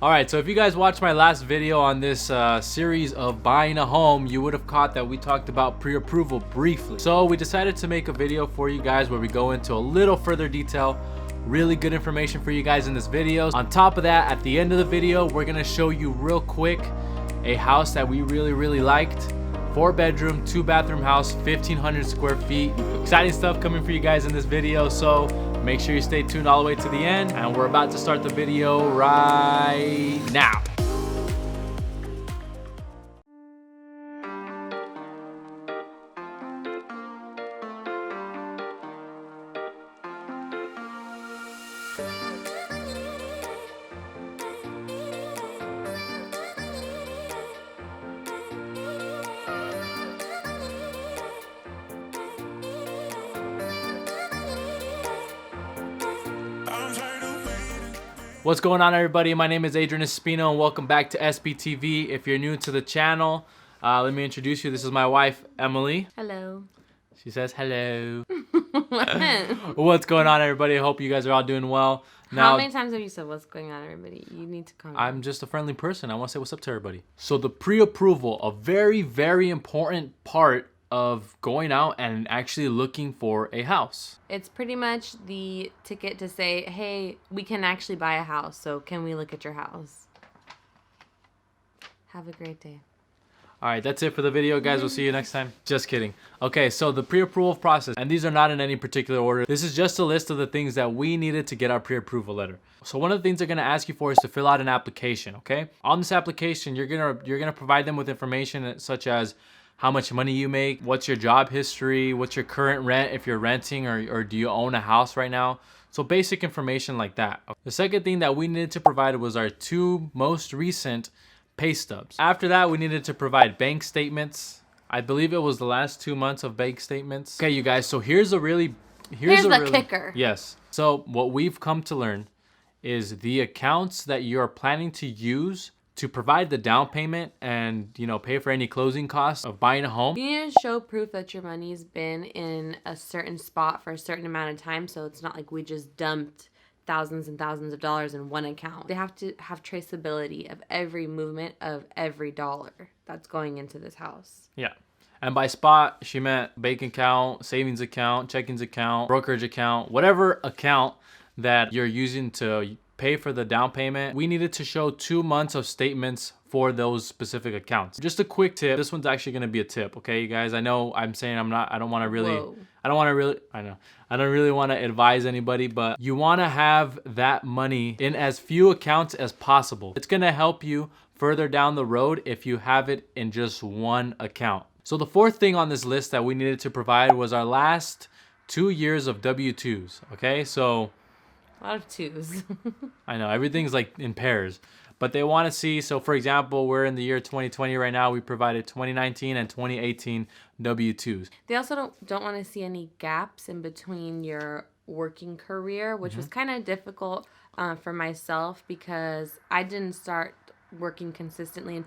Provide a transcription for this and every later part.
All right, so if you guys watched my last video on this series of buying a home, you would have caught that we talked about pre-approval briefly. So we decided to make a video for you guys where we go into a little further detail. Really good information for you guys in this video. On top of that, at the end of the video, we're gonna show you real quick a house that we really liked. 4-bedroom, 2-bathroom house, 1,500 square feet. Exciting stuff coming for you guys in this video, so make sure you stay tuned all the way to the end, and we're about to start the video right now. What's going on, everybody? My name is Adrian Espino and welcome back to SBTV. If you're new to the channel, let me introduce you. This is my wife, Emily. Hello. She says hello. What's going on, everybody? I hope you guys are all doing well. Now, how many times have you said what's going on, everybody? You need to comment. I'm just a friendly person. I want to say what's up to everybody. So the pre-approval, a very important part of going out and actually looking for a house. It's pretty much the ticket to say, hey, we can actually buy a house, so can we look at your house? Have a great day. All right, that's it for the video, guys. We'll see you next time. Just kidding. Okay, so the pre-approval process, and these are not in any particular order. This is just a list of the things that we needed to get our pre-approval letter. So one of the things they're gonna ask you for is to fill out an application, okay? On this application, you're gonna provide them with information such as how much money you make, what's your job history, what's your current rent if you're renting, or do you own a house right now? So basic information like that. The second thing that we needed to provide was our 2 most recent pay stubs. After that, we needed to provide bank statements. I believe it was the last 2 months of bank statements. Okay, you guys, so here's the kicker. Yes. So what we've come to learn is the accounts that you're planning to use to provide the down payment and, you know, pay for any closing costs of buying a home. You need to show proof that your money's been in a certain spot for a certain amount of time, so it's not like we just dumped thousands and thousands of dollars in one account. They have to have traceability of every movement of every dollar that's going into this house. Yeah. And by spot, she meant bank account, savings account, checkings account, brokerage account, whatever account that you're using to pay for the down payment. We needed to show 2 months of statements for those specific accounts. Just a quick tip. This one's actually going to be a tip, okay, you guys? I know I'm saying I don't really want to advise anybody, but you want to have that money in as few accounts as possible. It's going to help you further down the road if you have it in just one account. So the fourth thing on this list that we needed to provide was our last 2 years of W-2s, okay? So a lot of 2s. I know, everything's like in pairs. But they want to see, so for example, we're in the year 2020 right now. We provided 2019 and 2018 W-2s. They also don't want to see any gaps in between your working career, which was kind of difficult for myself because I didn't start working consistently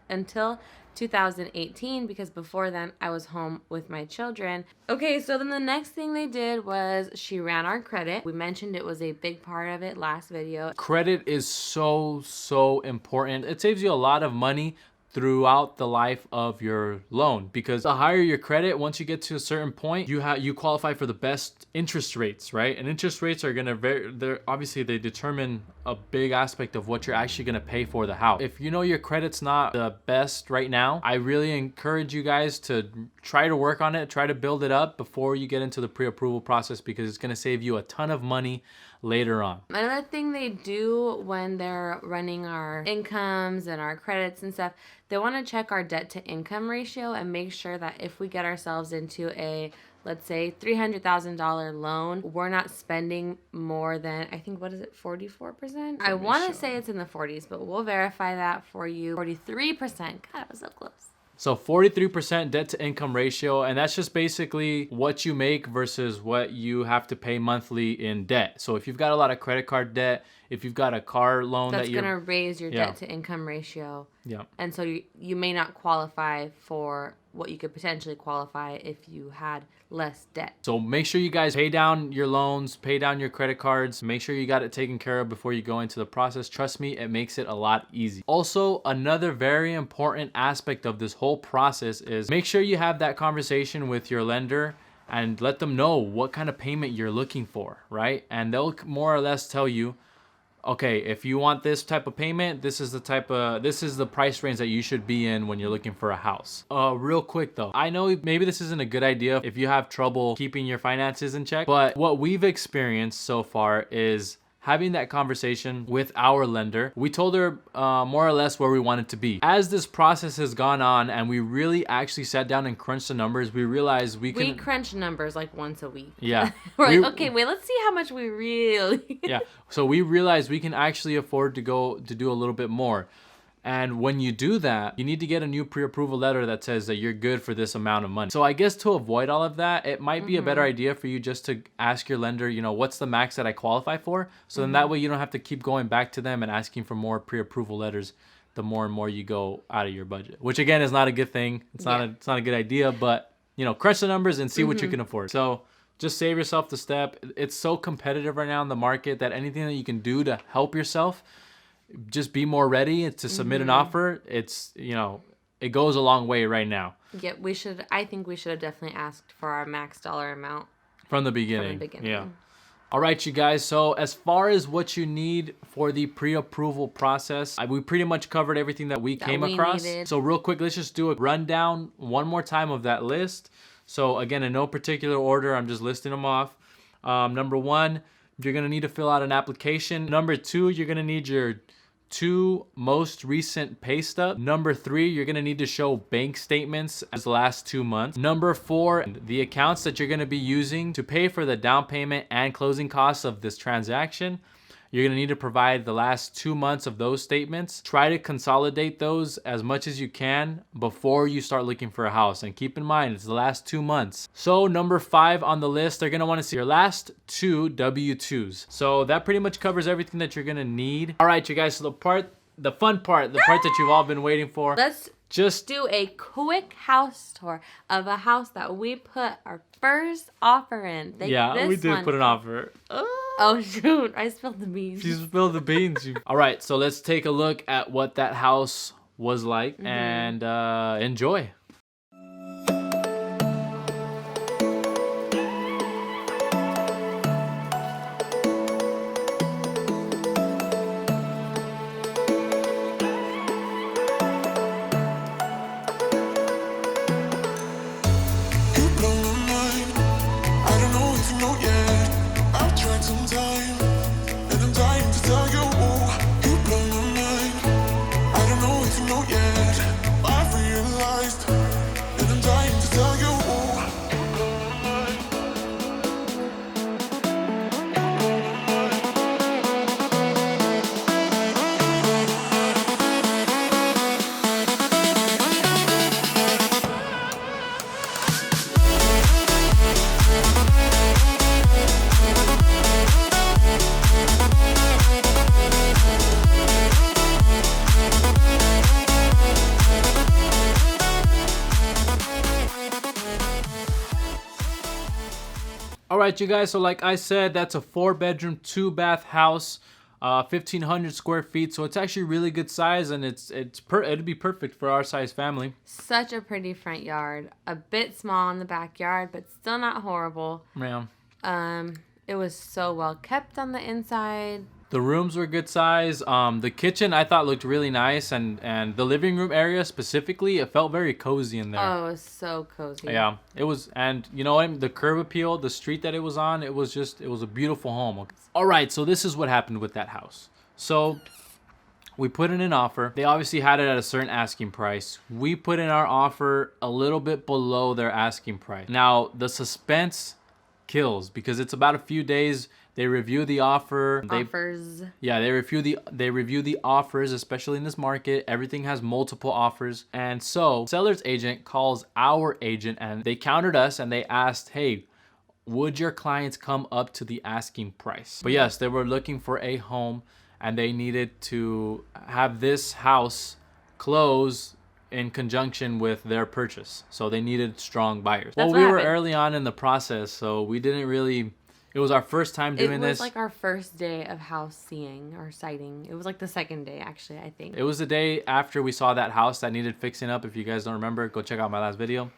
until 2018, because before then I was home with my children. Okay, so then the next thing they did was she ran our credit. We mentioned it was a big part of it last video. Credit is so important. It saves you a lot of money throughout the life of your loan, because the higher your credit, once you get to a certain point, you qualify for the best interest rates, right? And interest rates are gonna obviously they determine a big aspect of what you're actually gonna pay for the house. If you know your credit's not the best right now, I really encourage you guys to try to work on it, try to build it up before you get into the pre-approval process, because it's gonna save you a ton of money later on. Another thing they do when they're running our incomes and our credits and stuff, they want to check our debt to income ratio and make sure that if we get ourselves into a, let's say, $300,000 loan, we're not spending more than, I think, what is it, 44%? I want to say it's in the 40s, but we'll verify that for you. 43%. God, I was so close. So 43% debt to income ratio, and that's just basically what you make versus what you have to pay monthly in debt. So if you've got a lot of credit card debt, if you've got a car loan that's going to raise your debt to income ratio. Yeah. And so you may not qualify for what you could potentially qualify if you had less debt. So make sure you guys pay down your loans, pay down your credit cards, make sure you got it taken care of before you go into the process. Trust me, it makes it a lot easier. Also, another very important aspect of this whole process is make sure you have that conversation with your lender and let them know what kind of payment you're looking for, right? And they'll more or less tell you, okay, if you want this type of payment, this is the price range that you should be in when you're looking for a house. Real quick though, I know maybe this isn't a good idea if you have trouble keeping your finances in check, but what we've experienced so far is having that conversation with our lender. We told her more or less where we wanted to be. As this process has gone on and we really actually sat down and crunched the numbers, we realized we crunch numbers like once a week. Yeah. We're like, okay, wait, let's see how much we really... Yeah. So we realized we can actually afford to do a little bit more. And when you do that, you need to get a new pre-approval letter that says that you're good for this amount of money. So I guess to avoid all of that, it might be a better idea for you just to ask your lender, you know, what's the max that I qualify for? So then that way you don't have to keep going back to them and asking for more pre-approval letters the more and more you go out of your budget, which again is not a good thing. It's not a good idea, but you know, crunch the numbers and see what you can afford. So just save yourself the step. It's so competitive right now in the market that anything that you can do to help yourself, just be more ready to submit an offer. It's, you know, it goes a long way right now. Yeah, I think we should have definitely asked for our max dollar amount from the beginning. Yeah. All right, you guys. So as far as what you need for the pre-approval process, we pretty much covered everything that we came across. Needed. So real quick, let's just do a rundown one more time of that list. So again, in no particular order, I'm just listing them off. Number one, you're going to need to fill out an application. Number two, you're going to need your 2 most recent pay stub. Number 3, you're gonna need to show bank statements as the last 2 months. Number 4, the accounts that you're gonna be using to pay for the down payment and closing costs of this transaction. You're gonna need to provide the last 2 months of those statements. Try to consolidate those as much as you can before you start looking for a house. And keep in mind, it's the last 2 months. So number 5 on the list, they're gonna wanna see your last 2 W-2s. So that pretty much covers everything that you're gonna need. All right, you guys, so the fun part, the part that you've all been waiting for. Let's just do a quick house tour of a house that we put our first offer in. Yeah, we did put an offer. Oh shoot, I spilled the beans. You spilled the beans. All right, so let's take a look at what that house was like and enjoy. All right, you guys, so like I said, that's a 4-bedroom, 2-bath house, 1,500 square feet. So it's actually really good size, and it'd be perfect for our size family. Such a pretty front yard. A bit small in the backyard, but still not horrible. Yeah. It was so well kept on the inside. The rooms were good size. The kitchen I thought looked really nice, and the living room area specifically, it felt very cozy in there. Oh, it was so cozy. Yeah, it was, and you know what? The curb appeal, the street that it was on, it was a beautiful home. All right, so this is what happened with that house. So we put in an offer. They obviously had it at a certain asking price. We put in our offer a little bit below their asking price. Now the suspense kills because it's about a few days. They review the offer. Yeah, they review the offers, especially in this market. Everything has multiple offers. And so seller's agent calls our agent and they countered us and they asked, hey, would your clients come up to the asking price? But yes, they were looking for a home and they needed to have this house close in conjunction with their purchase. So they needed strong buyers. That's Well, what we were happened. early on in the process, so we didn't really, it was our first time doing It was this. like our first day of house seeing or sighting. It was like the second day, actually, I think. It was the day after we saw that house that needed fixing up. If you guys don't remember, go check out my last video.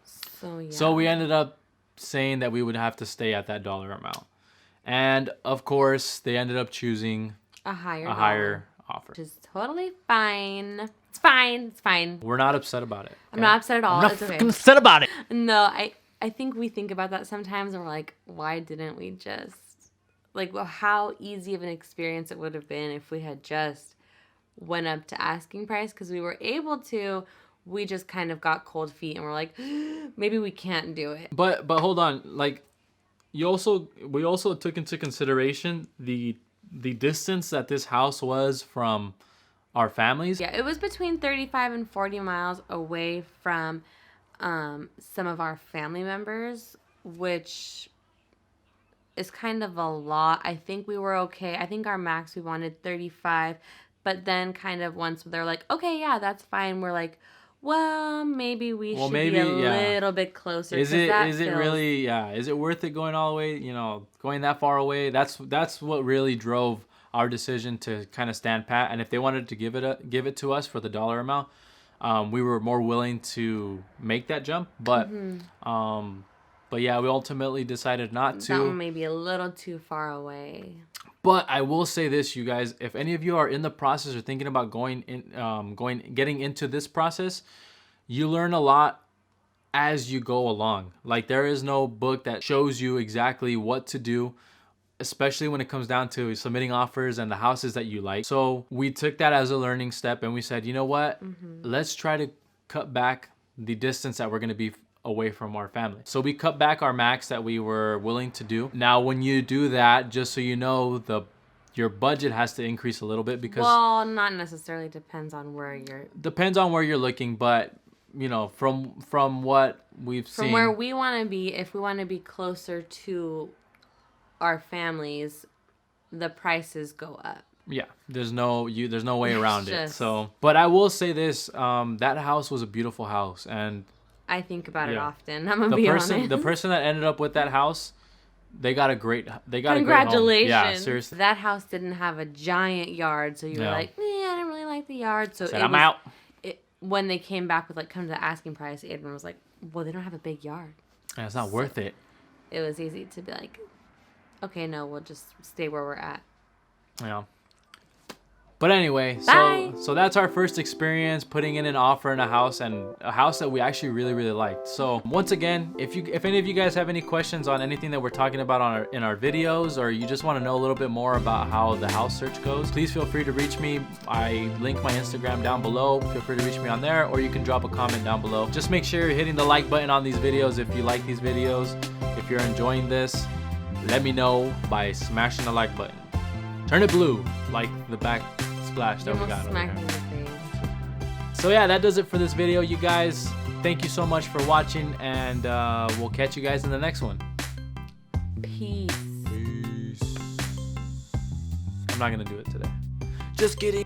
So, yeah. So we ended up saying that we would have to stay at that dollar amount. And of course, they ended up choosing a higher a higher offer. which is totally fine. It's fine. It's fine. We're not upset about it. I'm not upset at all. I'm not It's okay. fucking upset about it. No, I think we think about that sometimes and we're like, why didn't we just, like, well, how easy of an experience it would have been if we had just went up to asking price, because we were able to. We just kind of got cold feet and we're like, maybe we can't do it. But hold on, like, we also took into consideration the distance that this house was from our families. Yeah, it was between 35 and 40 miles away from some of our family members, which is kind of a lot. I think we were okay. I think our max, we wanted 35. But then kind of once they're like, okay, yeah, that's fine. We're like, well, maybe we should be a little bit closer. Is it really, is it worth it going all the way, going that far away? That's what really drove our decision to kind of stand pat. And if they wanted to give it to us for the dollar amount, we were more willing to make that jump. But yeah, we ultimately decided not to. That one may be a little too far away. But I will say this, you guys, if any of you are in the process or thinking about getting into this process, you learn a lot as you go along. Like, there is no book that shows you exactly what to do, especially when it comes down to submitting offers and the houses that you like. So we took that as a learning step and we said, you know what, let's try to cut back the distance that we're going to be away from our family. So we cut back our max that we were willing to do. Now, when you do that, just so you know, your budget has to increase a little bit because, well, not necessarily, depends on where you're looking, but from what we've seen, from where we want to be, if we want to be closer to our families, the prices go up. Yeah, there's no way around it. So, but I will say this, that house was a beautiful house, and I think about it often. I'm gonna be honest. The person that ended up with that house, they got a great home. Congratulations. Yeah, seriously. That house didn't have a giant yard, so you were like, I didn't really like the yard. So I'm out. When they came back with come to the asking price, Adrian was like, well, they don't have a big yard. And it's not worth it. It was easy to be like, okay, no, we'll just stay where we're at. Yeah. But anyway, so that's our first experience putting in an offer in a house, and a house that we actually really, really liked. So once again, if any of you guys have any questions on anything that we're talking about in our videos, or you just want to know a little bit more about how the house search goes, please feel free to reach me. I link my Instagram down below. Feel free to reach me on there, or you can drop a comment down below. Just make sure you're hitting the like button on these videos if you like these videos. If you're enjoying this, let me know by smashing the like button. Turn it blue, like the back splash that we got over here. So yeah, that does it for this video, you guys. Thank you so much for watching, and we'll catch you guys in the next one. Peace. I'm not gonna do it today. Just kidding.